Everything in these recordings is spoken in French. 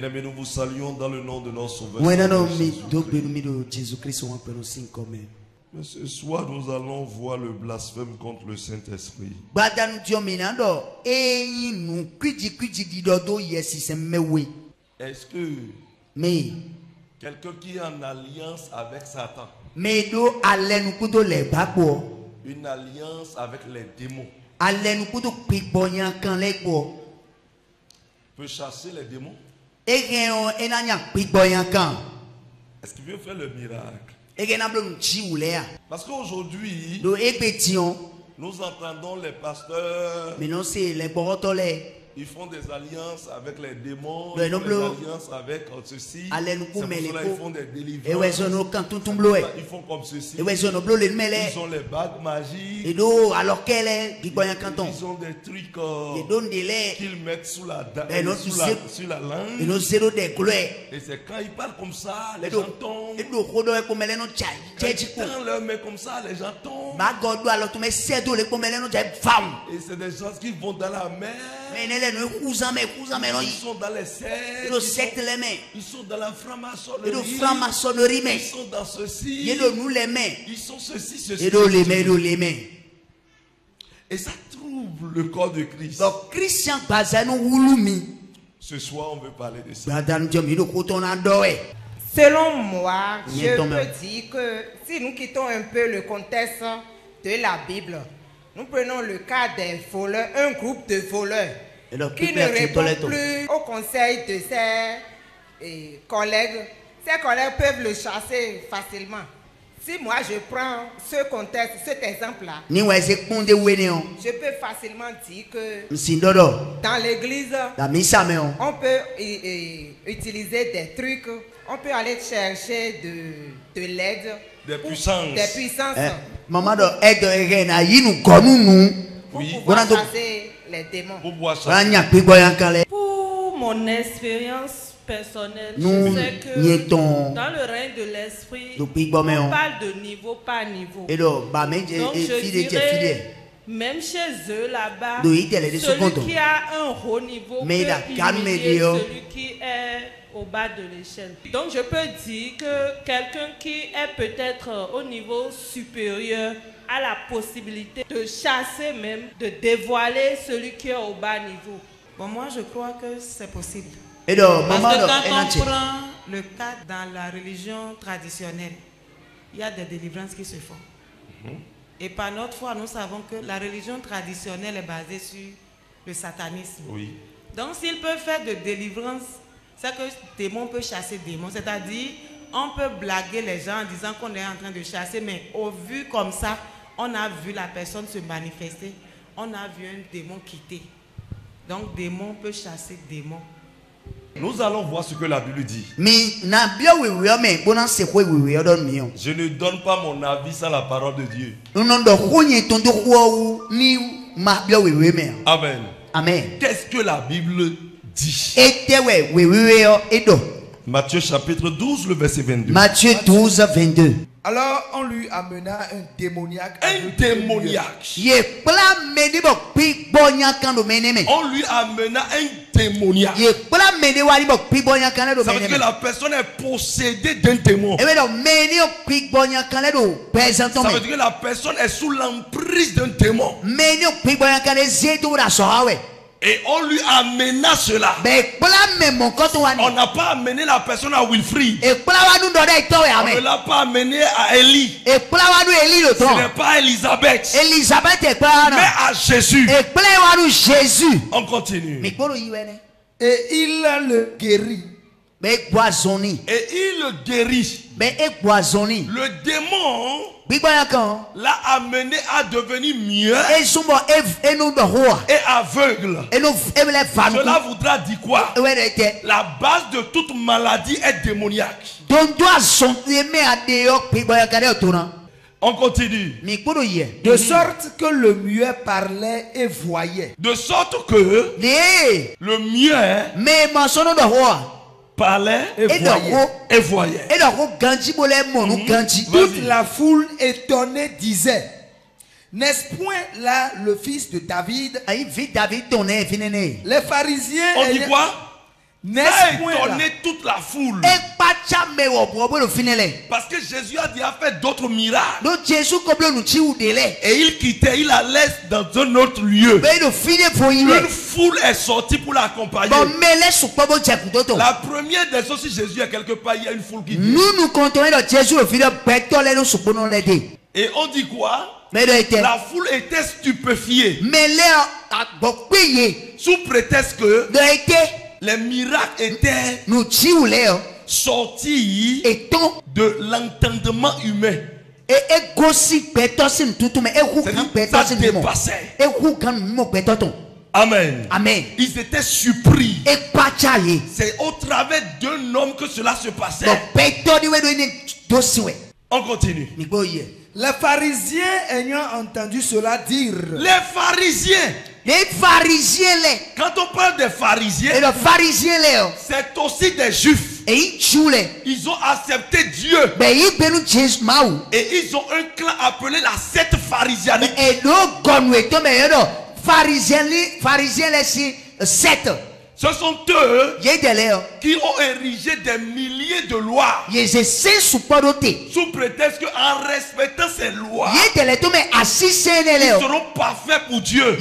Bien-aimés, nous vous saluons dans le nom de notre Sauveur. Mais ce soir, nous allons voir le blasphème contre le Saint-Esprit. Est-ce que quelqu'un qui est en alliance avec Satan, une alliance avec les démons, peut chasser les démons? Est-ce qu'il veut faire le miracle? Parce qu'aujourd'hui, nous entendons les pasteurs, ils font des alliances avec les démons, ils font des alliances avec ceci, ils font des délivrances, ils font comme ceci, ils ont les bagues magiques, ils ont des trucs qu'ils mettent sous la langue, et c'est quand ils parlent comme ça, les gens tombent. Quand ils tendent leurs mains comme ça, les gens tombent. Et c'est des gens qui vont dans la mer. Ils sont dans les sectes, ils sont dans la franc-maçonnerie, ils sont dans ceci, ils sont ceci. Et ça trouble le corps de Christ. Ce soir, on veut parler de ça. Selon moi, je peux dire que si nous quittons un peu le contexte de la Bible, nous prenons le cas des voleurs, un groupe de voleurs qui ne répond plus au conseil de ses collègues. Ses collègues peuvent le chasser facilement. Si moi je prends ce contexte, cet exemple-là, je peux facilement dire que dans l'église, on peut utiliser des trucs, on peut aller chercher de l'aide, des puissances. Pour pouvoir chasser les démons. Pour mon expérience personnelle, je sais que dans le règne de l'esprit, on parle de niveau par niveau. Donc je dirais, même chez eux là-bas, celui qui a un haut niveau peut humilier celui qui est au bas de l'échelle. Donc je peux dire que quelqu'un qui est peut-être au niveau supérieur a la possibilité de chasser même, de dévoiler celui qui est au bas niveau. Bon, moi je crois que c'est possible. Parce que quand on prend le cas dans la religion traditionnelle, il y a des délivrances qui se font. Et par notre foi, nous savons que la religion traditionnelle est basée sur le satanisme. Donc s'ils peuvent faire de délivrance, c'est que démon peut chasser démon. C'est-à-dire, on peut blaguer les gens en disant qu'on est en train de chasser, mais au vu comme ça, on a vu la personne se manifester, on a vu un démon quitter. Donc démon peut chasser démon. Nous allons voir ce que la Bible dit. Je ne donne pas mon avis sans la parole de Dieu. Amen. Amen. Qu'est-ce que la Bible dit? Matthieu chapitre 12, le verset 22. Matthieu 12, 22. Alors on lui amena un démoniaque. Un démoniaque. On lui amena un démoniaque. Ça veut dire que la personne est possédée d'un démon. Ça veut dire que la personne est sous l'emprise d'un démon. Et on lui amena cela. On n'a pas amené la personne à Wilfrid. On ne l'a pas amené à Élie. Ce n'est pas à Elisabeth. Mais à Jésus. On continue. Et il le guérit. Et il le guérit. Le démon l'a amené à devenir mieux et aveugle. Cela voudra dire quoi? La base de toute maladie est démoniaque. On continue. De sorte que le muet parlait et voyait. De sorte que le muet parlait et voyait. Toute la foule étonnée disait: n'est-ce point là le fils de David? Les pharisiens. On dit quoi? Ça a étonné toute la foule. Parce que Jésus a déjà fait d'autres miracles. Et il quittait, il allait dans un autre lieu. Une foule est sortie pour l'accompagner. La première des choses, si Jésus est quelque part, il y a une foule qui vient. Et on dit quoi? La foule était stupéfiée. Sous prétexte que les miracles étaient sortis de l'entendement humain. Ça dépassait. Amen. Amen. Ils étaient surpris. C'est au travers d'un homme que cela se passait. On continue. Les pharisiens ayant entendu cela dire. Les pharisiens. Quand on parle des pharisiens, c'est aussi des juifs. Ils ont accepté Dieu. Et ils ont un clan appelé la secte pharisianique. Ce sont eux qui ont érigé des milliers de lois sous prétexte qu'en respectant ces lois, ils seront parfaits pour Dieu.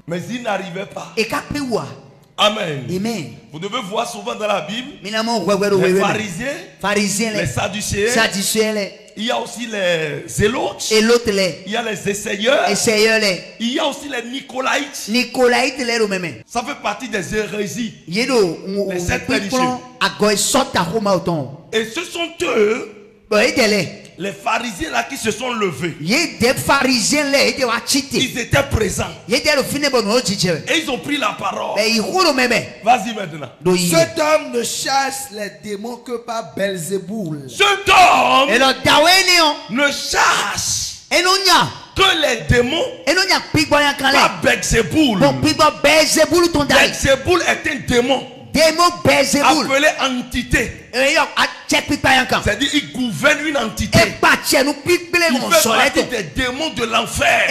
Mais ils n'arrivaient pas. Amen. Vous devez voir souvent dans la Bible les pharisiens, les sadducéens. Il y a aussi les zélotes. Il y a les essayeurs. Il y a aussi les nicolaïtes. Ça fait partie des hérésies. Les sept religieux. Et ce sont eux, les pharisiens là qui se sont levés. Ils étaient présents. Et ils ont pris la parole. Vas-y maintenant. Cet homme ne chasse les démons que par Belzéboul. Cet homme ne chasse que les démons par Belzéboul. Belzéboul est un démon. Appelé entité. C'est-à-dire il gouverne une entité. Il fait partie des démons de l'enfer.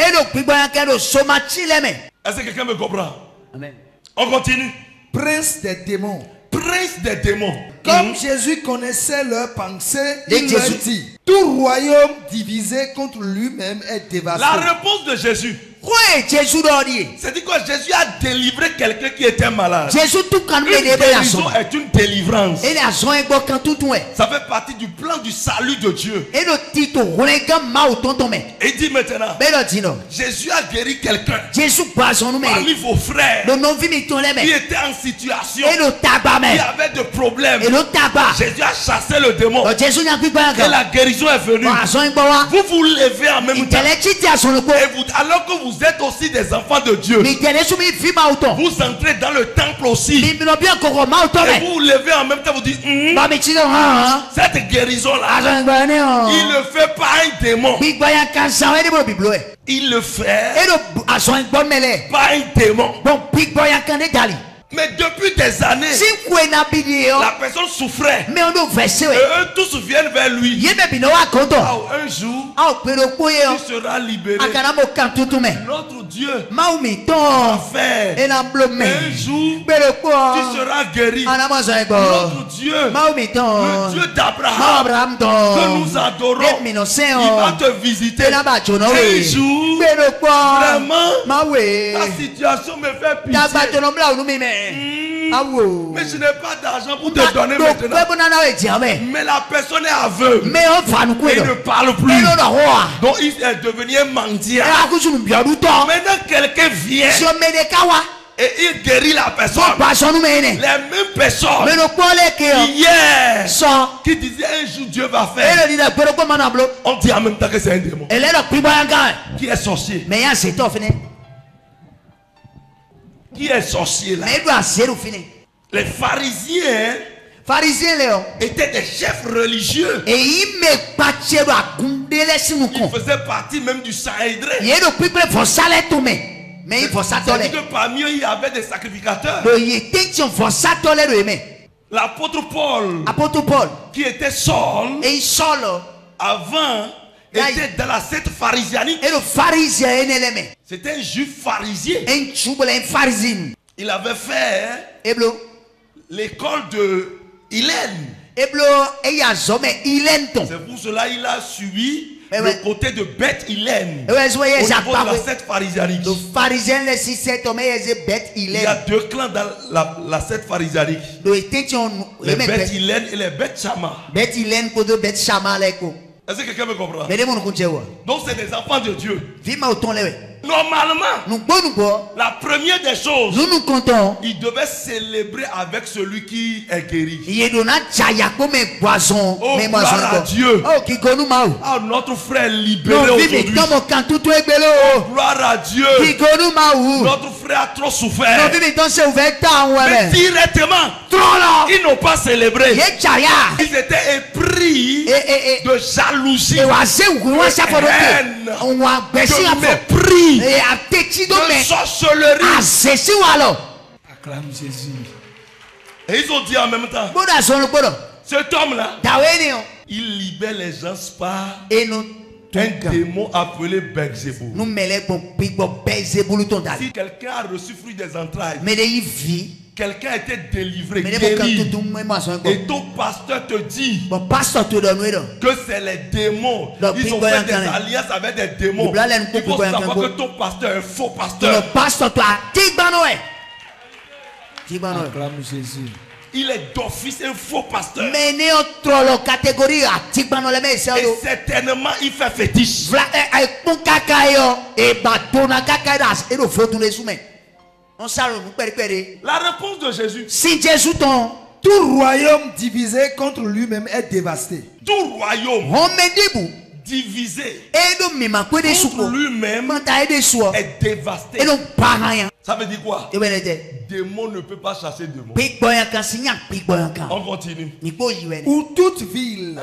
Est-ce que quelqu'un me comprend? Amen. On continue. Prince des démons. Prince des démons. Comme Jésus connaissait leurs pensées, il leur dit: tout royaume divisé contre lui-même est dévasté. La réponse de Jésus, c'est-à-dire que Jésus a délivré quelqu'un qui était malade. Une guérison est une délivrance. Ça fait partie du plan du salut de Dieu. Et dit maintenant, Jésus a guéri quelqu'un parmi vos frères qui était en situation, qui avait des problèmes. Jésus a chassé le démon et la guérison est venue. Vous vous levez en même temps et alors que vous êtes aussi des enfants de Dieu, vous entrez dans le temple aussi et vous vous levez en même temps, vous dites cette guérison là, il ne fait pas un démon, il le fait pas un démon. Mais depuis des années, la personne souffrait. Et eux tous viennent vers lui. Un jour, tu seras libéré. Notre Dieu va faire. Un jour, tu seras guéri. Notre Dieu, le Dieu d'Abraham, que nous adorons, il va te visiter. Un jour, vraiment, la situation me fait pitié. Mais je n'ai pas d'argent pour te donner maintenant. Mais la personne est aveugle. Et il ne parle plus. Donc il est devenu un mendiant. Maintenant quelqu'un vient et il guérit la personne. Les mêmes personnes hier qui disaient un jour Dieu va faire, on dit en même temps que c'est un démon qui est sorcier. Qui est sorcier là? Les pharisiens étaient des chefs religieux. Ils faisaient partie même du Sanhédrin. C'est-à-dire que parmi eux il y avait des sacrificateurs. L'apôtre Paul, qui était Saul, avant était dans la secte pharisianique. C'était un juif pharisien. Il avait fait l'école de Hélène. C'est pour cela qu'il a suivi le côté de Beth Hélène. Au niveau de la secte pharisaique. Il y a deux clans dans la secte pharisaique. Les Beth Hélène et les Beth Shammah. Est-ce que quelqu'un me comprend? Donc c'est des enfants de Dieu. Normalement, la première des choses, il devait célébrer avec celui qui est guéri. Oh, gloire à Dieu. Oh, notre frère libéré aujourd'hui. Oh, gloire à Dieu. Notre frère a trop souffert. Mais directement, ils n'ont pas célébré. Ils étaient épris de jalousie, de haine, de mépris, de sorcellerie. Acclame Jésus. Et ils ont dit en même temps, cet homme-là, il libère les gens par un démon appelé Belzéboul. Si quelqu'un a reçu fruit des entrailles, quelqu'un a été délivré, guéri, et ton pasteur te dit que c'est les démons. Ils ont fait des alliances avec des démons. Il faut savoir que ton pasteur est un faux pasteur. Acclame Jésus. Il est d'office un faux pasteur. Et certainement il fait fétiche. La réponse de Jésus. Tout royaume divisé contre lui-même est dévasté. Tout royaume divisé contre lui-même est dévasté. Ça veut dire quoi? Démon ne peut pas chasser démon. On continue. Ou toute ville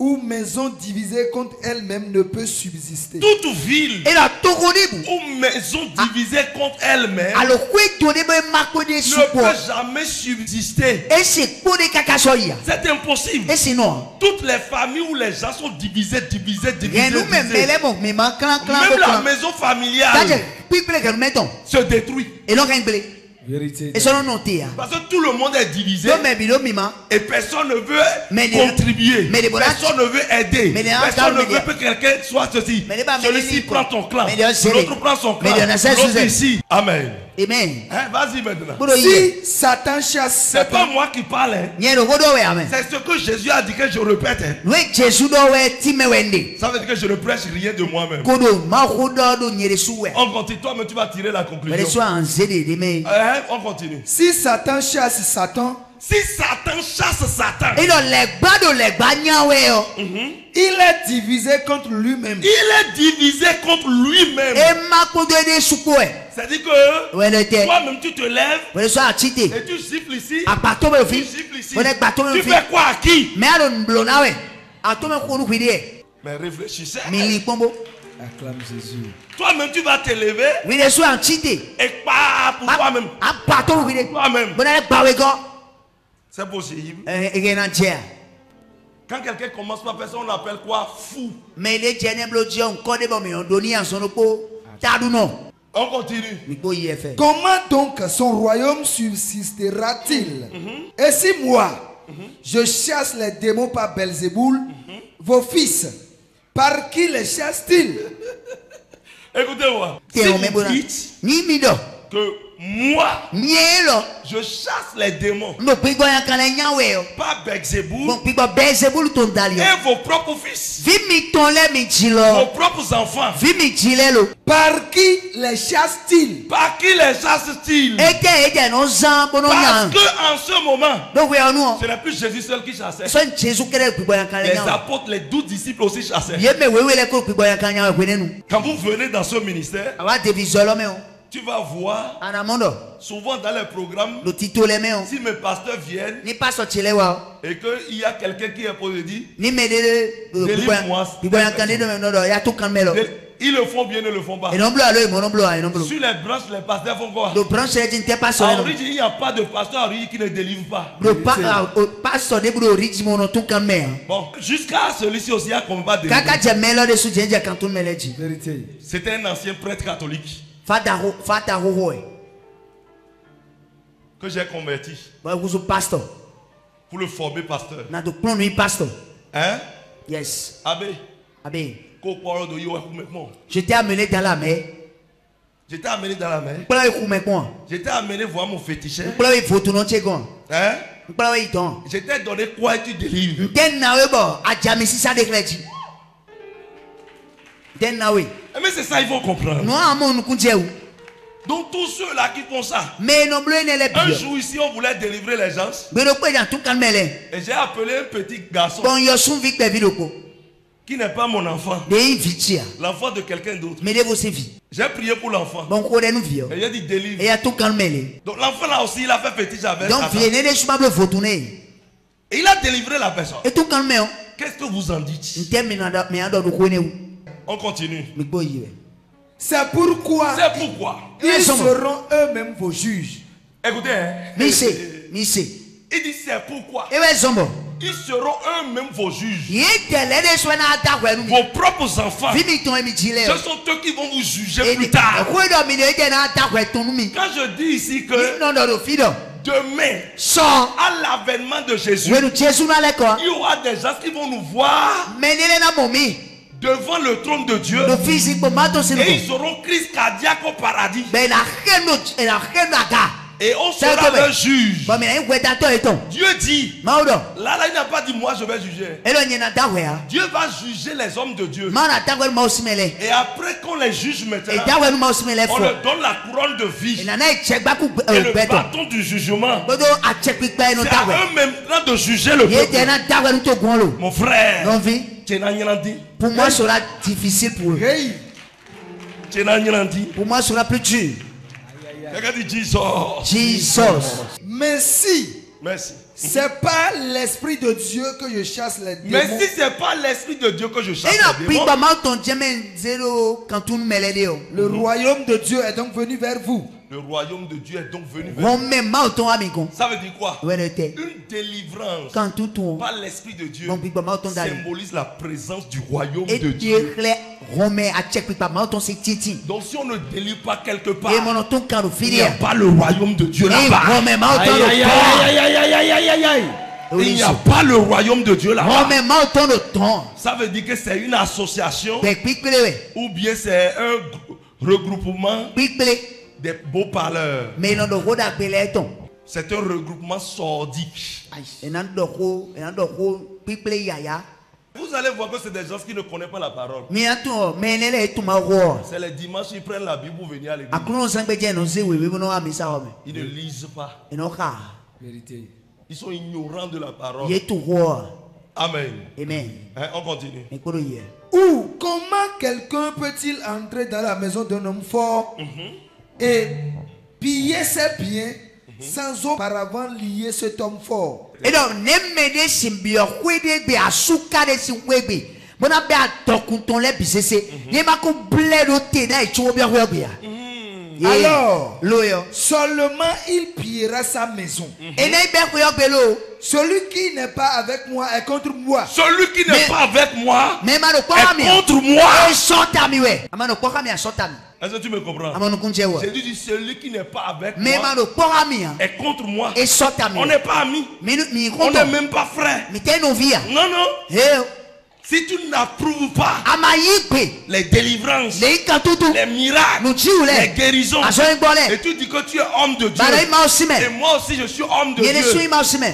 ou maison divisée contre elle-même ne peut subsister. Toute ville ou maison divisée contre elle-même ne peut jamais subsister. C'est impossible. Toutes les familles où les gens sont divisés. Même la maison familiale se détruit. Vérité. Parce que tout le monde est divisé et personne ne veut contribuer, personne ne veut aider, personne ne veut que quelqu'un soit ceci. Celui-ci prend ton clan, l'autre prend son clan, l'autre ici. Amen. Amen. Hein, vas-y maintenant. Si Satan chasse, c'est pas moi qui parle. C'est ce que Jésus a dit que je répète. Ça veut dire que je ne prêche rien de moi-même. On continue, toi mais tu vas tirer la conclusion. On continue. Si Satan chasse Satan, si Satan chasse Satan, il est divisé contre lui-même. C'est-à-dire que toi-même tu te lèves et tu siffles ici, tu siffles ici. Tu fais quoi à qui? Mais réfléchissez. Acclame Jésus. Toi-même tu vas te lever et pas pour toi-même. C'est possible. Quand quelqu'un commence par personne, on l'appelle quoi? Fou. On continue. Comment donc son royaume subsistera-t-il? Et si moi, je chasse les démons par Belzéboul, vos fils, par qui les chassent-ils? Écoutez-moi. Si vous dites que moi, je chasse les démons par Belzéboul et vos propres fils, vos propres enfants, par qui les chasse-t-il? Par qui les chasse-t-il? Parce qu'en ce moment, ce n'est plus Jésus seul qui chassait. Les apôtres, les 12 disciples aussi chassaient. Quand vous venez dans ce ministère, tu vas voir souvent dans les programmes, si mes pasteurs viennent et qu'il y a quelqu'un qui est posé dire délivre-moi, ils le font bien, ils ne le font pas. Sur les branches, les pasteurs font quoi? En origine, il n'y a pas de pasteur en origine qui ne délivre pas. Bon, jusqu'à celui-ci aussi, il y a combien de C'était un ancien prêtre catholique. que j'ai converti. Pasteur. Pour le former pasteur. Pasteur. Hein? Yes. Abbé. Je t'ai amené dans la mer. J'étais amené dans la mer. J'étais amené voir mon féticheur. Hein? J'étais donné quoi et tu délivres. Mais c'est ça, ils vont comprendre. Donc tous ceux-là qui font ça. Un jour ici, on voulait délivrer les gens. Et j'ai appelé un petit garçon. Qui n'est pas mon enfant. L'enfant de quelqu'un d'autre. J'ai prié pour l'enfant. Et j'ai dit délivre. Donc l'enfant là aussi, il a fait fétiche avec Satan. Et il a délivré la personne. Qu'est-ce que vous en dites? On continue. C'est pourquoi ils seront eux-mêmes vos juges. Écoutez, hein? Il dit c'est pourquoi ils seront eux-mêmes vos juges. Vos propres enfants. Ce sont eux qui vont vous juger plus tard. Quand je dis ici que demain, à l'avènement de Jésus, il y aura des gens qui vont nous voir devant le trône de Dieu et ils seront crise cardiaque au paradis. Et on sera le juge. Dieu dit, là il n'a pas dit moi je vais juger. Dieu va juger les hommes de Dieu. Et après qu'on les juge maintenant, on leur donne la couronne de vie et le bâton du jugement. C'est à eux maintenant de juger le peuple. Mon frère, pour moi ce sera difficile pour eux. Pour moi ce sera plus dur. Jesus. Mais si c'est pas l'esprit de Dieu que je chasse les démons. Mais si c'est pas l'esprit de Dieu que je chasse les démons. Le royaume de Dieu est donc venu vers vous. Le royaume de Dieu est donc venu vers vous. Ça veut dire quoi? Une délivrance par l'esprit de Dieu symbolise la présence du royaume de Dieu. Donc si on ne délivre pas quelque part, il n'y a pas le royaume de Dieu là-bas. Il n'y a pas le royaume de Dieu là-bas. Ça veut dire que c'est une association ou bien c'est un regroupement des beaux parleurs. C'est un regroupement sordique. Vous allez voir que c'est des gens qui ne connaissent pas la parole. C'est les dimanches, ils prennent la Bible pour venir à l'église. Ils ne lisent pas. Vérité. Ils sont ignorants de la parole. Amen. Hein, on continue. Ou comment quelqu'un peut-il entrer dans la maison d'un homme fort et piller ses biens sans auparavant lier cet homme fort? Et donc, alors, seulement il pillera sa maison. Celui qui n'est pas avec moi est contre moi. Celui qui n'est pas avec moi est contre moi. Est-ce que tu me comprends? J'ai dit celui qui n'est pas avec moi est contre moi. On n'est pas amis. On n'est même pas frères. Non, non. Si tu n'approuves pas les délivrances, les miracles, les guérisons, et tu dis que tu es homme de Dieu, et moi aussi je suis homme de Dieu,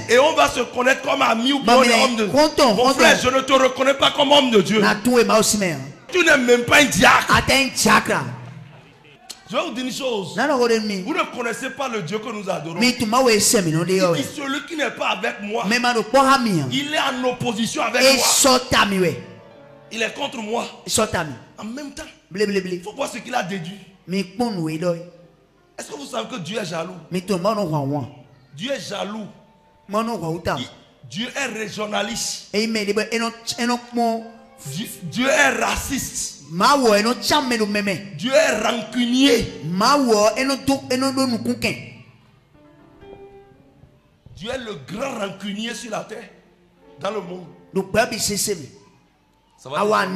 et on va se connaître comme amis ou bien homme de Dieu. Mon frère, je ne te reconnais pas comme homme de Dieu. Tu n'es même pas un diacre. Je vais vous dire une chose. Vous ne connaissez pas le Dieu que nous adorons. Il dit celui qui n'est pas avec moi, il est en opposition avec moi. Il est contre moi. En même temps, il faut voir ce qu'il a déduit. Est-ce que vous savez que Dieu est jaloux? Dieu est jaloux. Dieu est régionaliste. Dieu est raciste. Dieu est rancunier. Dieu est le grand rancunier sur la terre, dans le monde. Ça va?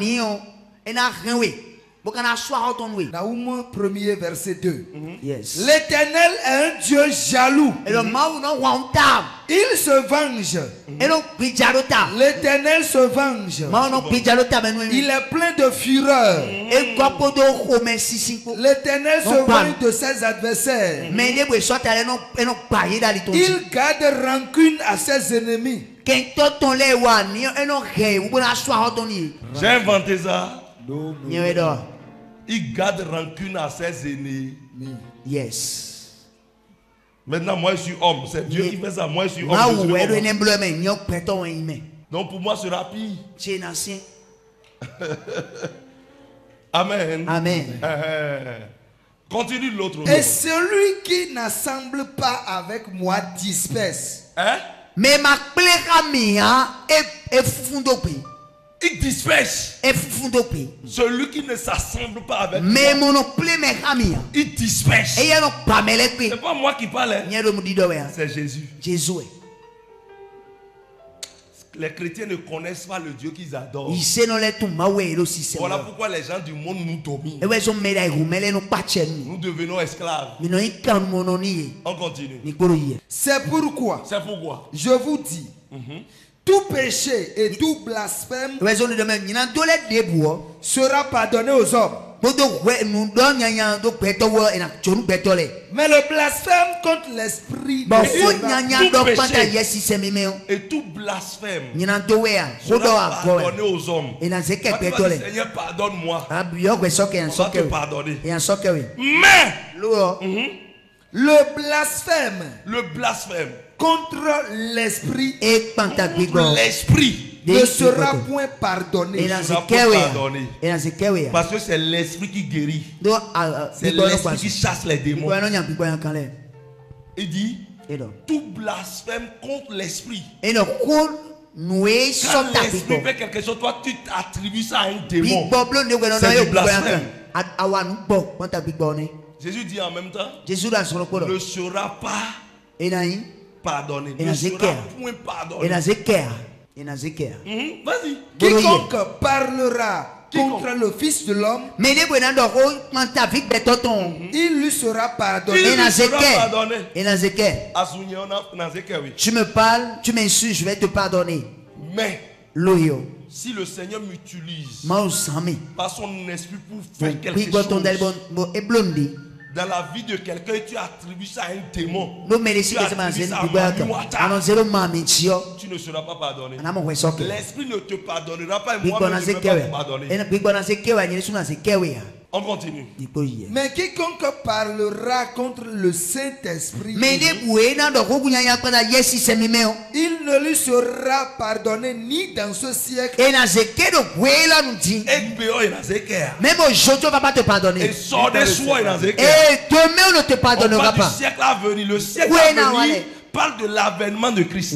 Naoum 1er verset 2. Yes. L'Éternel est un Dieu jaloux. Il se venge. L'Éternel se venge. Il est plein de fureur. L'Éternel se venge de ses adversaires. Il garde rancune à ses ennemis. J'ai inventé ça. Il garde rancune à ses ennemis. Yes. Maintenant, moi je suis homme. C'est Dieu qui fait ça. Moi je suis homme. Donc pour moi, ce sera pire. Amen. Amen. Continue de l'autre. Et celui qui n'assemble pas avec moi disperse. Hein? Mais ma pléramia est fondopé. Il disperse. Celui qui ne s'assemble pas avec moi. Il disperse. C'est pas moi qui parle. C'est Jésus. Les chrétiens ne connaissent pas le Dieu qu'ils adorent. Voilà pourquoi les gens du monde nous dominent. Nous devenons esclaves. On continue. C'est pourquoi je vous dis, tout péché et tout blasphème sera pardonné aux hommes. Mais le blasphème contre l'esprit et tout blasphème sera pardonné aux hommes. Seigneur, pardonne-moi. On va te pardonner. Mais le blasphème contre l'esprit ne sera point pardonné. Parce que c'est l'esprit qui guérit. C'est l'esprit qui chasse les démons. Il dit tout blasphème contre l'esprit. Quand l'esprit fait quelque chose, toi tu attribues ça à un démon. C'est du blasphème. Jésus dit en même temps, ne sera pas pardonné. Ne sera point pardonné. Vas-y. Quiconque parlera contre le Fils de l'homme, il lui sera pardonné. Tu me parles, tu m'insultes, je vais te pardonner. Mais si le Seigneur m'utilise par son esprit pour faire quelque chose dans la vie de quelqu'un, tu attribues ça à un démon, tu ne seras pas pardonné. L'esprit ne te pardonnera pas et moi je ne vais pas te pardonner. On continue. Mais quiconque parlera contre le Saint-Esprit, il ne lui sera pardonné ni dans ce siècle, même aujourd'hui on va pas te pardonner. Et sort de soi, et demain on ne te pardonnera pas. Le siècle à venir, le siècle à venir parle de l'avènement de Christ.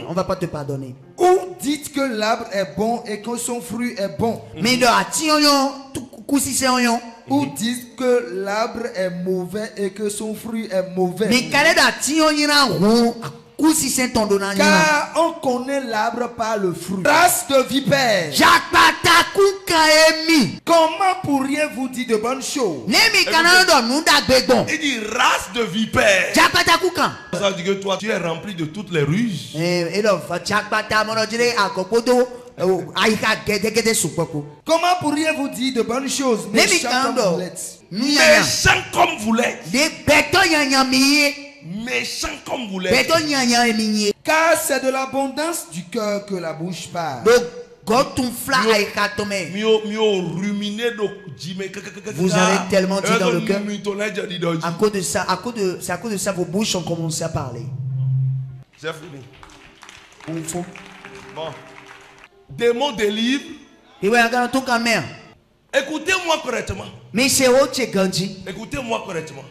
On va pas te pardonner. Ou dites que l'arbre est bon et que son fruit est bon. Ou dites que l'arbre est mauvais et que son fruit est mauvais. Car on connaît l'arbre par le fruit. Race de vipères, comment pourriez-vous dire de bonnes choses? Il dit race de vipères. Ça veut dire que toi tu es rempli de toutes les ruses. Comment pourriez-vous dire de bonnes choses? Méchants comme vous l'êtes. Méchant comme vous l'êtes. Car c'est de l'abondance du cœur que la bouche parle. Vous avez tellement dit dans le cœur. À cause de ça, vos bouches ont commencé à parler. J'ai fini. Bon. Démon délivre. Écoutez-moi correctement. Écoutez-moi correctement.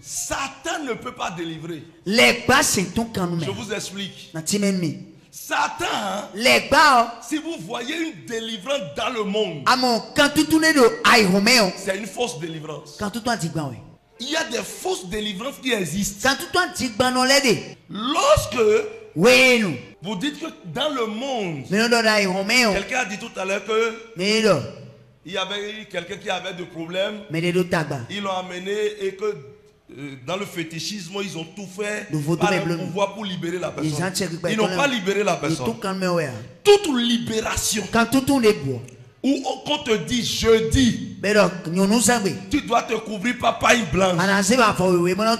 Satan ne peut pas délivrer. Je vous explique. Satan, si vous voyez une délivrance dans le monde, c'est une fausse délivrance. Il y a des fausses délivrances qui existent. Lorsque Vous dites que dans le monde, quelqu'un a dit tout à l'heure que il y avait quelqu'un qui avait des problèmes. Ils l'ont amené et que dans le fétichisme, ils ont tout fait par le pouvoir pour libérer la personne. Ils n'ont pas libéré la personne. Toute libération. Où on te dit jeudi, tu dois te couvrir par paille blanche.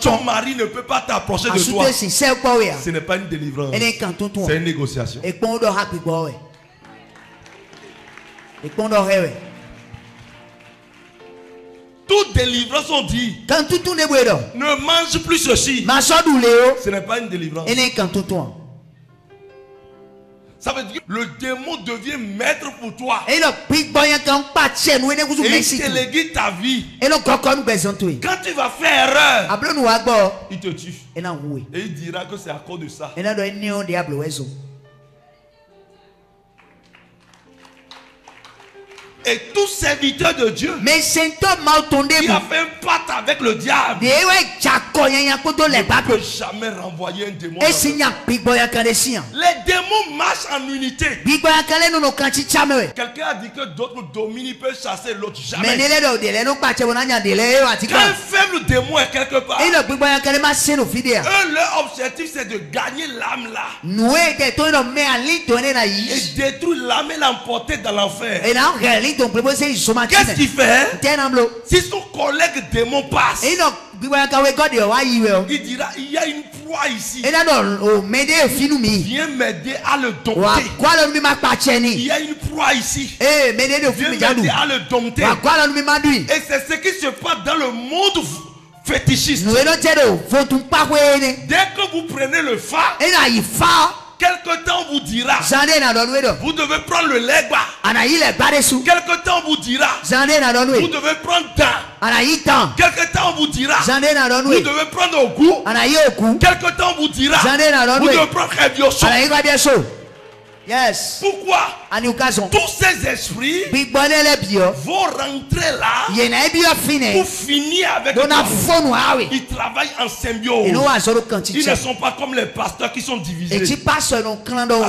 Ton mari ne peut pas t'approcher de toi. Ce n'est pas une délivrance, c'est une négociation. Toute délivrance, on dit, ne mange plus ceci. Ce n'est pas une délivrance. Ça veut dire que le démon devient maître pour toi. Et il délégue ta vie. Quand tu vas faire erreur, il te tue. Et il dira que c'est à cause de ça. Et tout serviteur de Dieu qui a fait un pacte avec le diable ne peut jamais renvoyer un démon. Les démons marchent en unité. Quelqu'un a dit que d'autres dominent, peuvent chasser l'autre. Jamais. Quand un faible démon est quelque part, leur objectif c'est de gagner l'âme là. Et détruire l'âme et l'emporter dans l'enfer. Qu'est-ce qu'il fait? Si son collègue démon passe, il dira il y a une proie ici. Viens m'aider à le dompter. Il y a une proie ici. Viens m'aider à le dompter. Et c'est ce qui se passe dans le monde fétichiste. Dès que vous prenez le phare, quelque temps on vous dira, vous devez prendre le legba. Quelque temps on vous dira, vous devez prendre temps. Quelque temps on vous dira, vous devez prendre au goût. Quelque temps on vous dira, vous devez prendre Revioso. Yes. Pourquoi? Tous ces esprits vont rentrer là pour finir avec toi. Ils travaillent en symbiose. Ils ne sont pas comme les pasteurs qui sont divisés à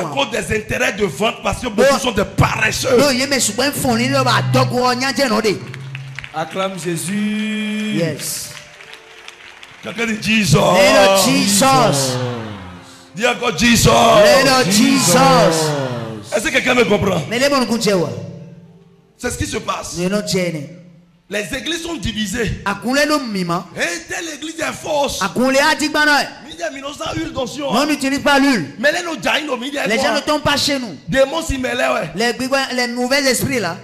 cause des intérêts de vente, parce que beaucoup sont des paresseux. Acclame Jésus. Yes. Quelqu'un dit Jesus. Dis encore Jesus. Est-ce que quelqu'un me comprend? C'est ce qui se passe. Les églises sont divisées. Et telle église est fausse. On n'utilise pas l'huile. Les gens ne tombent pas chez nous. Les mauvais esprits là.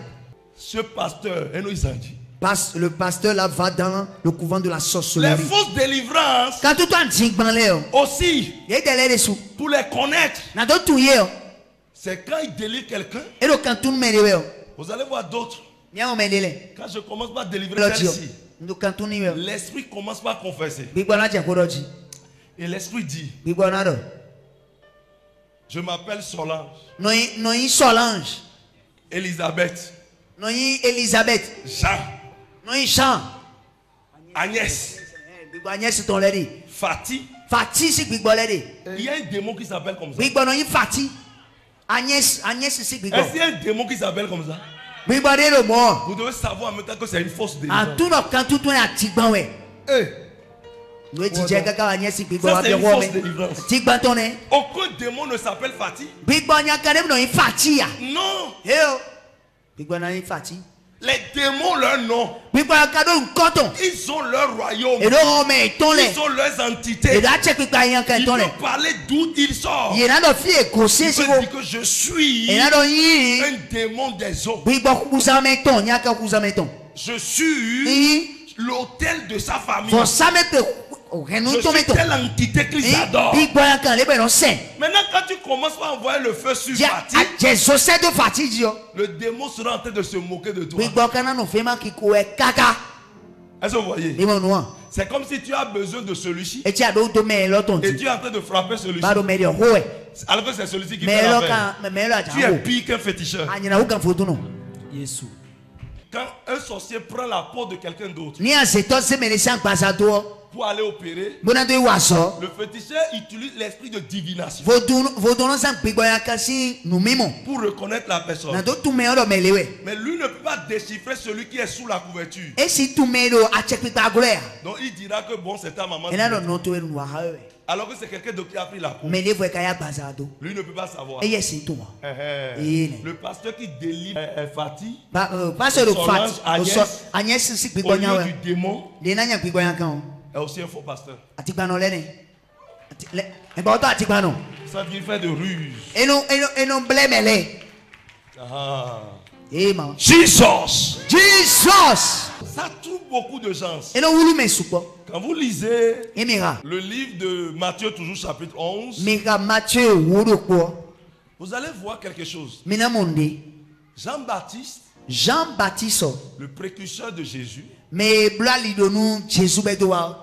Ce pasteur, le pasteur là va dans le couvent de la sorcellerie. Les fausses délivrances aussi, pour les connaître, c'est quand il délivre quelqu'un, vous allez voir d'autres. Quand je commence par délivrer celle-ci, l'esprit commence par confesser. Et l'esprit dit, je m'appelle Solange, Elisabeth, Jean, Agnès, Fatih. Il y a un démon qui s'appelle comme ça. Est-ce qu'il y a un démon qui s'appelle comme ça? Vous devez savoir en même temps que c'est une fausse délivrance. Ça, c'est une fausse délivrance. Aucun démon ne s'appelle Fatih. Non. Les démons, leur nom. Ils ont leur royaume. Ils ont leurs entités. Ils peuvent parler d'où ils sortent. Ils peuvent dire que je suis un démon des eaux. Je suis l'autel de sa famille. Je suis telle entité qu'ils adorent. Maintenant, quand tu commences à envoyer le feu sur Fatih, le démon sera en train de se moquer de toi. Est-ce que vous voyez? C'est comme si tu as besoin de celui-ci et tu es en train de frapper celui-ci, alors que c'est celui-ci qui fait l'affaire. Tu es pire qu'un féticheur. Quand un sorcier prend la peau de quelqu'un d'autre pour aller opérer, le féticheur utilise l'esprit de divination pour reconnaître la personne. Mais lui ne peut pas déchiffrer celui qui est sous la couverture. Donc il dira que bon, c'est ta maman. Alors que c'est quelqu'un d'autre qui a pris la coupe. Lui ne peut pas savoir. Le pasteur qui délivre Fatih, Agnès, au lieu du démon, est aussi un faux pasteur. Ça vient faire de ruse. Jesus. Ça trouve beaucoup de gens. Quand vous lisez le livre de Matthieu, toujours chapitre 11, vous allez voir quelque chose. Jean-Baptiste, le précurseur de Jésus,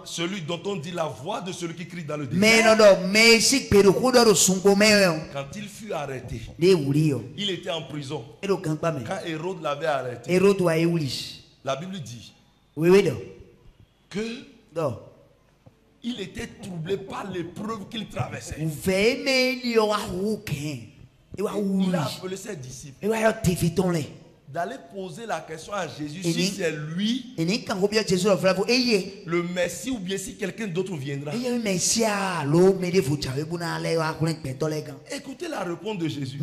celui dont on dit la voix de celui qui crie dans le désert, quand il fut arrêté, il était en prison. Quand Hérode l'avait arrêté, la Bible dit que il était troublé par l'épreuve qu'il traversait. Il a appelé ses disciples d'aller poser la question à Jésus si c'est lui le Messie ou bien si quelqu'un d'autre viendra. Écoutez la réponse de Jésus.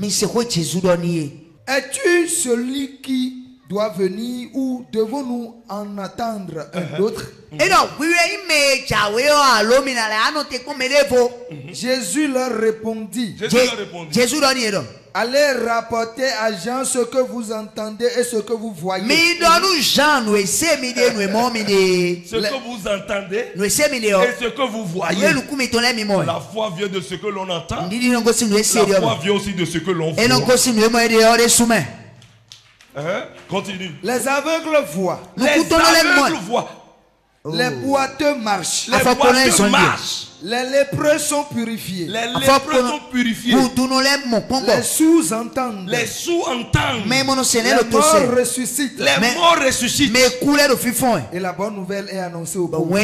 Es-tu celui qui doit venir ou devons-nous en attendre un autre? Jésus leur répondit. Allez rapporter à Jean ce que vous entendez et ce que vous voyez. Ce que vous entendez et ce que vous voyez. La foi vient de ce que l'on entend. La foi vient aussi de ce que l'on voit. Continue. Les aveugles voient. Les boiteux marchent. Les lépreux sont purifiés. Les sourds entendent. Les morts ressuscitent. Et la bonne nouvelle est annoncée au pauvres.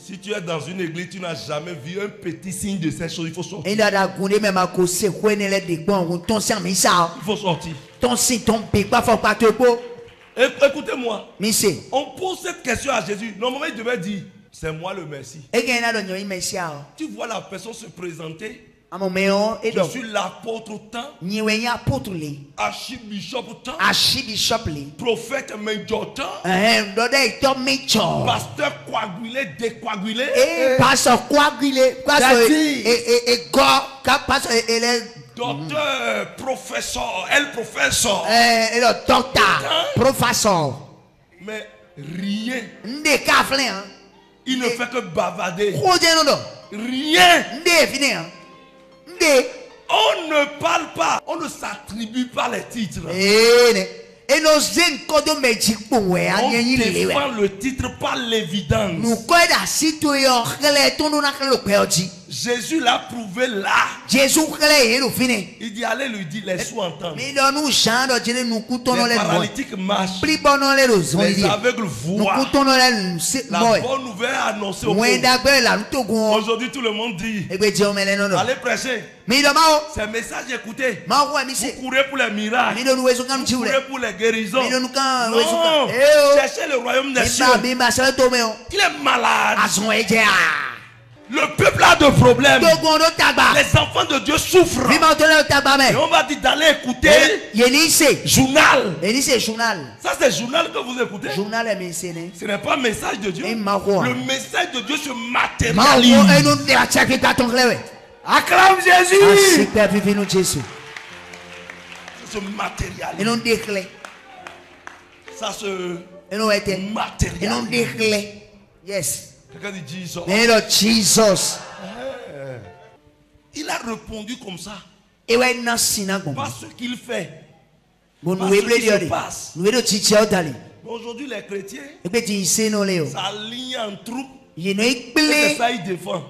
Si tu es dans une église, tu n'as jamais vu un petit signe de ces choses, il faut sortir. Il faut sortir. Écoutez-moi. On pose cette question à Jésus. Normalement, il devait dire, c'est moi le Messie. Tu vois la personne se présenter. Je suis l'apôtre tant, archibishop tant, prophète major tant, pasteur coagulé, décoagulé, pasteur coagulé, docteur, professeur, professeur, professeur. Mais rien. Il ne fait que bavarder. Rien. On ne parle pas, on ne s'attribue pas les titres. On défend le titre par l'évidence. Jésus l'a prouvé là. Il dit allez lui dire, les sourds entendent. Les paralytiques marchent. Les aveugles voient. La bonne nouvelle est annoncée au pauvres. Aujourd'hui tout le monde dit allez prêcher. C'est un message écouté. Vous courez pour les miracles. Vous courez pour les guérisons. Non. Cherchez le royaume des cieux. Il est malade. Le peuple a de problèmes. Les enfants de Dieu souffrent. Et on va dire d'aller écouter journal. Ça c'est journal que vous écoutez. Ce n'est pas le message de Dieu. Le message de Dieu se matérialise. Acclame Jésus. Ça se matérialise. Ça se matérialise. Yes. Quelqu'un dit Jesus. Jesus. Il a répondu comme ça. Pas ce qu'il fait. Pas ce qui se passe. Aujourd'hui les chrétiens s'alignent en troupe. C'est ça ils défendent.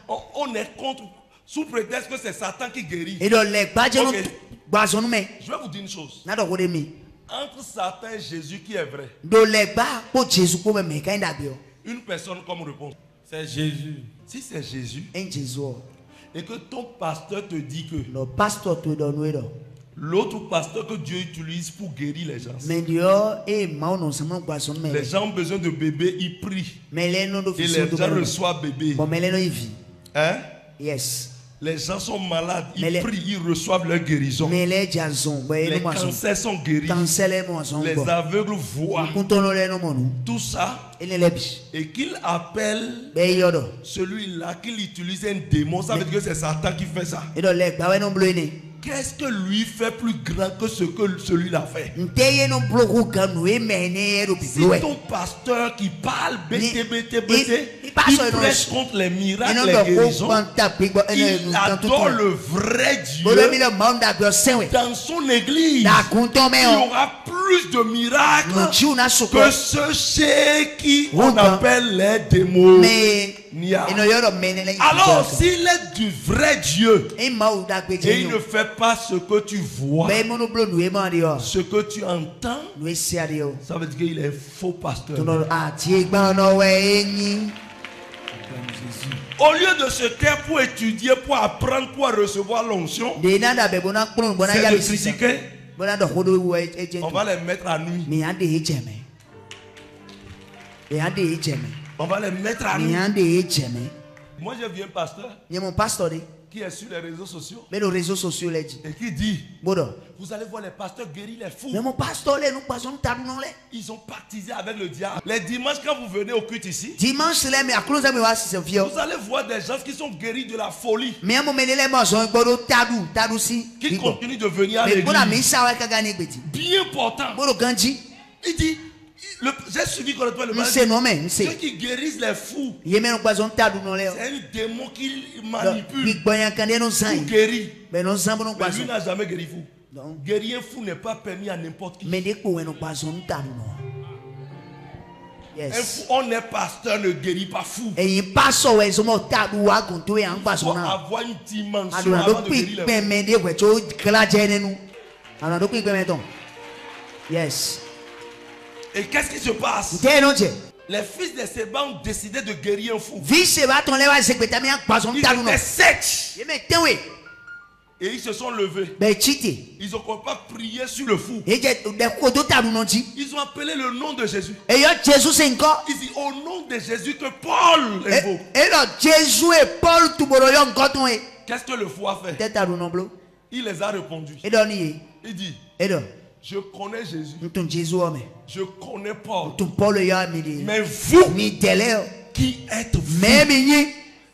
On est contre sous prétexte que c'est Satan qui guérit. Okay. Je vais vous dire une chose. Entre Satan et Jésus, qui est vrai? Une personne comme réponse. C'est Jésus. Si c'est Jésus, et que ton pasteur te dit que l'autre pasteur que Dieu utilise pour guérir les gens, les gens ont besoin de bébés, ils prient. Et les gens reçoivent bébé. Hein? Yes. Les gens sont malades, ils prient, ils reçoivent leur guérison. Les cancers sont guéris. Les aveugles voient. Tout ça. Et qu'il appelle celui-là, qu'il utilise un démon, ça veut dire que c'est Satan qui fait ça. Qu'est-ce que lui fait plus grand que ce que celui-là fait? Si ton pasteur qui parle, il prêche contre les miracles, les guérisons, il adore le vrai Dieu, dans son église, il y aura plus de miracles que ceux chez qui on appelle les démons. Alors s'il est du vrai Dieu et il ne fait pas ce que tu vois, ce que tu entends, ça veut dire qu'il est un faux pasteur. Au lieu de se taire pour étudier, pour apprendre, pour recevoir l'onction, c'est de critiquer. On va les mettre à nuit. On va les mettre à nuit. Moi j'ai vu un pasteur qui est sur les réseaux sociaux et qui dit: vous allez voir les pasteurs guérir les fous. Ils ont baptisé avec le diable. Les dimanches quand vous venez au culte ici, vous allez voir des gens qui sont guéris de la folie, qui continuent de venir à l'église. Bien important. Il dit: j'ai suivi correctement le mal. Ceux qui guérissent les fous, c'est un démon qui manipule pour guérir. Mais lui n'a jamais guéri fou. Guérir fou n'est pas permis à n'importe qui. Yes. On est pasteur, ne guérit pas fou. Il faut avoir une dimension avant de guérir les fous. Yes. Et qu'est-ce qui se passe? Les fils de Séba ont décidé de guérir un fou. Ils étaient secs. Et ils se sont levés. Ils ont pas prié sur le fou. Ils ont appelé le nom de Jésus. Ils disent: au nom de Jésus que Paul invoque. Qu'est-ce que le fou a fait? Il les a répondus. Il dit: je connais Jésus. Je connais Paul. Mais vous qui êtes fous.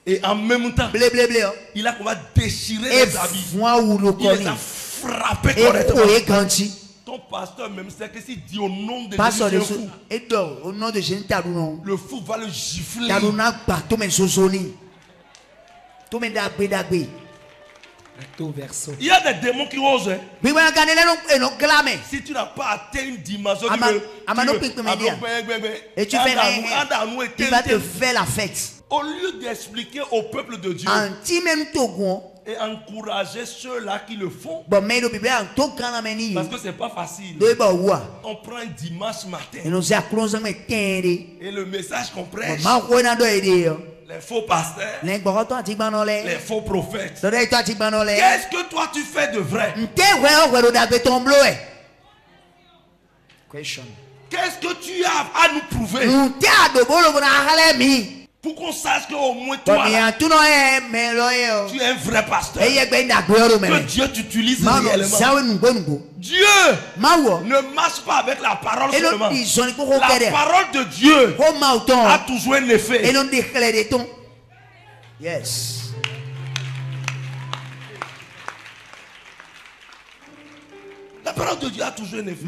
Et en même temps, il a déchiré les habits. Il les a frappés correctement. Ton pasteur même sait que s'il dit au nom de Jésus, le fou va le gifler. Il y a des démons qui osent. Si tu n'as pas atteint une dimension, et tu fais rien, il va te faire la fête. Au lieu d'expliquer au peuple de Dieu et encourager ceux-là qui le font, parce que c'est pas facile. On prend un dimanche matin et le message qu'on prêche, les faux pasteurs, les faux prophètes, qu'est-ce que toi tu fais de vrai? Qu'est-ce que tu as à nous prouver? Pour qu'on sache qu'au moins toi, tu es un vrai pasteur. Que Dieu t'utilise réellement. Dieu ne marche pas avec la parole seulement. La parole de Dieu a toujours un effet. Yes. La parole de Dieu a toujours un effet.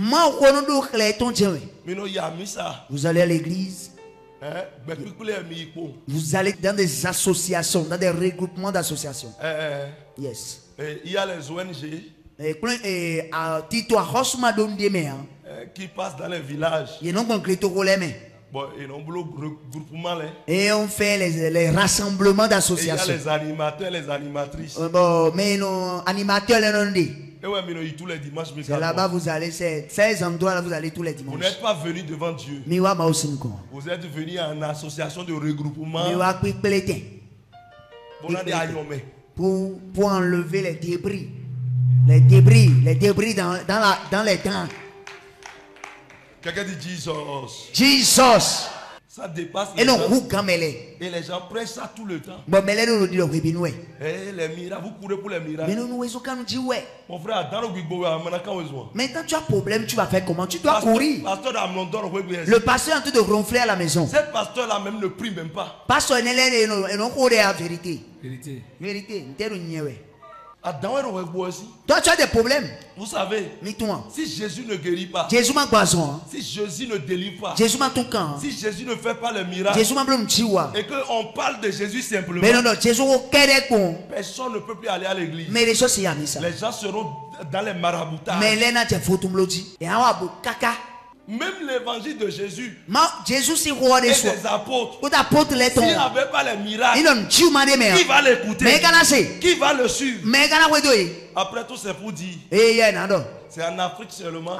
Vous allez à l'église. Vous allez dans des associations, dans des regroupements d'associations. Yes. Il y a les ONG qui passent dans les villages. Et on fait les rassemblements d'associations. Il y a les animateurs, les animatrices. C'est là-bas vous allez, ces endroits-là vous allez tous les dimanches. Vous n'êtes pas venu devant Dieu. Vous êtes venu à une association de regroupement. Pour enlever les débris. Les débris dans les dents. Quelqu'un dit Jesus. Jesus. Ça dépasse les gens. Et les gens prennent ça tout le temps. Les miracles, vous courez pour les miracles. Mon frère, dans le maintenant tu as un problème, tu vas faire comment? Tu dois courir. Le pasteur est en train de ronfler à la maison. Ce pasteur-là même ne prie même pas. Pasteur n'est pas vérité. Vérité. Toi tu as des problèmes. Vous savez, si Jésus ne guérit pas, si Jésus ne délivre pas, si Jésus ne fait pas le miracle, et qu'on parle de Jésus simplement, personne ne peut plus aller à l'église. Les gens seront dans les maraboutages. Même l'évangile de Jésus et des apôtres, s'il n'avait pas les miracles, qui va l'écouter? Qui va le suivre? Après tout, c'est pour dire, c'est en Afrique seulement.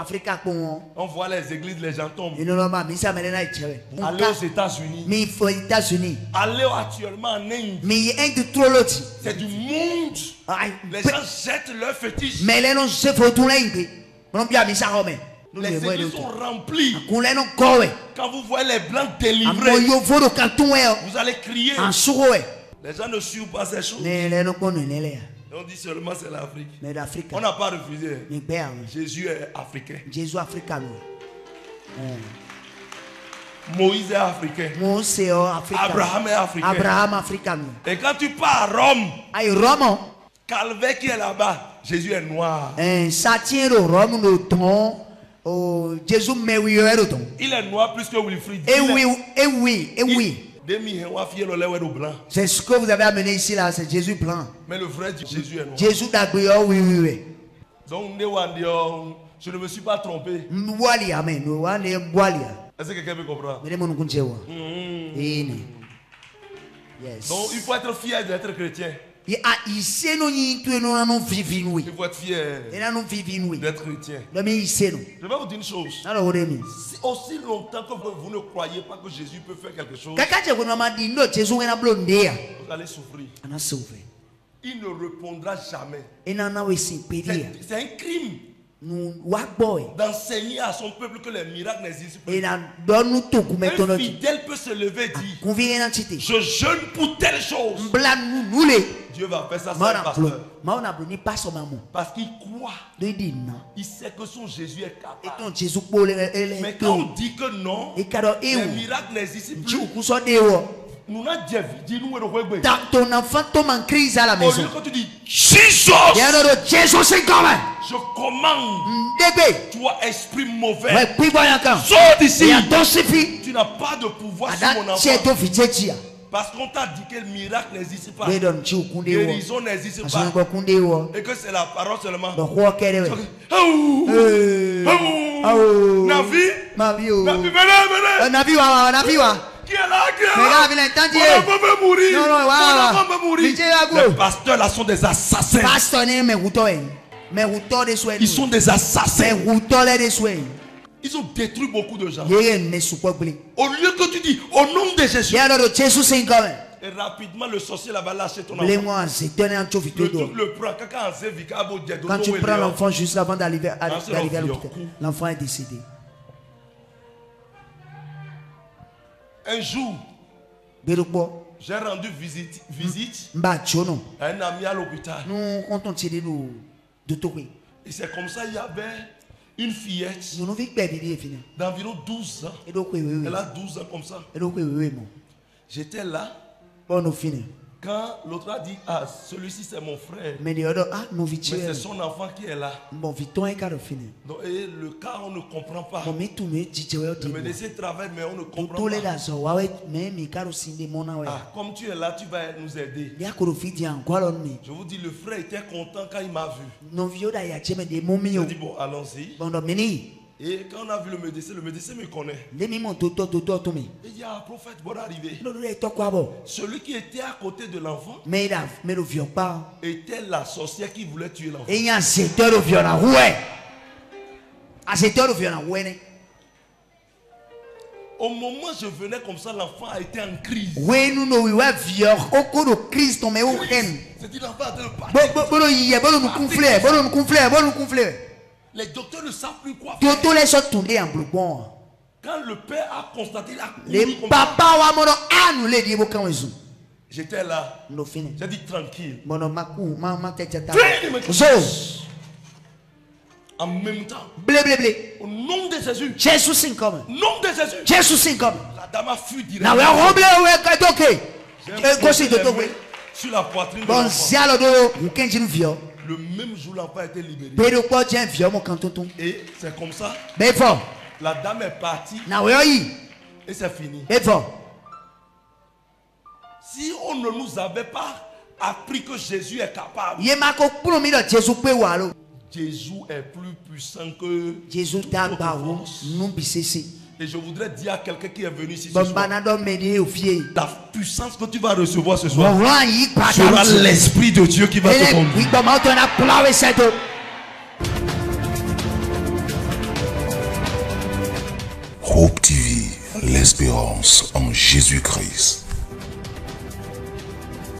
On voit les églises, les gens tombent. Allez aux États-Unis. Allez actuellement en Inde. C'est du monde. Les gens jettent leurs fétiches. Les églises sont remplies. Quand vous voyez les blancs délivrés, vous allez crier. Les gens ne suivent pas ces choses. On dit seulement c'est l'Afrique. On n'a pas refusé. Jésus est africain. Moïse est africain. Abraham est africain. Et quand tu pars à Rome, Calvaire qui est là-bas, Jésus est noir. Il est noir plus que Wilfrid. Oui. C'est ce que vous avez amené ici là, c'est Jésus blanc. Mais le vrai Jésus est noir. Jésus d'Agbéo, oui. Donc je ne me suis pas trompé. Est-ce que quelqu'un peut comprendre? Donc il faut être fier d'être chrétien. Il faut être fier d'être chrétien. Je vais vous dire une chose. Si aussi longtemps que vous ne croyez pas que Jésus peut faire quelque chose, vous allez souffrir. Il ne répondra jamais. C'est un crime d'enseigner à son peuple que les miracles n'existent plus. Un fidèle peut se lever et dire, je jeûne pour telle chose. Dieu va faire ça sans pasteur. Parce qu'il croit. Il sait que son Jésus est capable. Mais quand on dit que non, les miracles n'existent plus. Ton enfant tombe en crise à la maison. Quand tu dis Jesus, je commande, toi esprit mauvais, sors d'ici. Tu n'as pas de pouvoir sur mon enfant. Parce qu'on t'a dit que le miracle n'existe pas, guérison n'existe pas, et que c'est la parole seulement. Navi, venez. Qui est là? Mon enfant veut mourir. Les pasteurs là sont des assassins. Ils sont des assassins. Ils ont détruit beaucoup de gens. Au lieu que tu dis au nom de Jésus, et rapidement le sorcier là va lâcher ton enfant. Le prend. Quand tu prends l'enfant juste avant d'arriver à l'hôpital, l'enfant est décédé. Un jour, j'ai rendu visite à un ami à l'hôpital. Et c'est comme ça, il y avait une fillette d'environ 12 ans. Elle a 12 ans comme ça. J'étais là. Quand l'autre a dit, ah, celui-ci c'est mon frère. Mais c'est son enfant qui est là. Donc, et le cas, on ne comprend pas. Le médecin travaille, mais on ne comprend pas. Ah, comme tu es là, tu vas nous aider. Je vous dis, le frère était content quand il m'a vu. Il a dit, bon, allons-y. Et quand on a vu le médecin me connaît. Et il y a un prophète bon arrivé. Celui qui était à côté de l'enfant était la sorcière qui voulait tuer l'enfant. Au moment où je venais comme ça, l'enfant a été en crise. C'est-à-dire l'enfant a été partir. Les docteurs ne savent plus quoi faire. Quand le père a constaté la cour, j'étais là. J'ai dit tranquille. En même temps, au nom de Jésus, nom de Jésus, la dame a fui direct. Sur la poitrine de l'enfant. Le même jour, l'enfant a été libéré. Et c'est comme ça. La dame est partie. Et c'est fini. Si on ne nous avait pas appris que Jésus est capable, Jésus est plus puissant que Jésus. Et je voudrais dire à quelqu'un qui est venu ici ce soir, la puissance que tu vas recevoir ce soir sera l'Esprit de Dieu qui va te conduire. Hope TV, l'espérance en Jésus-Christ.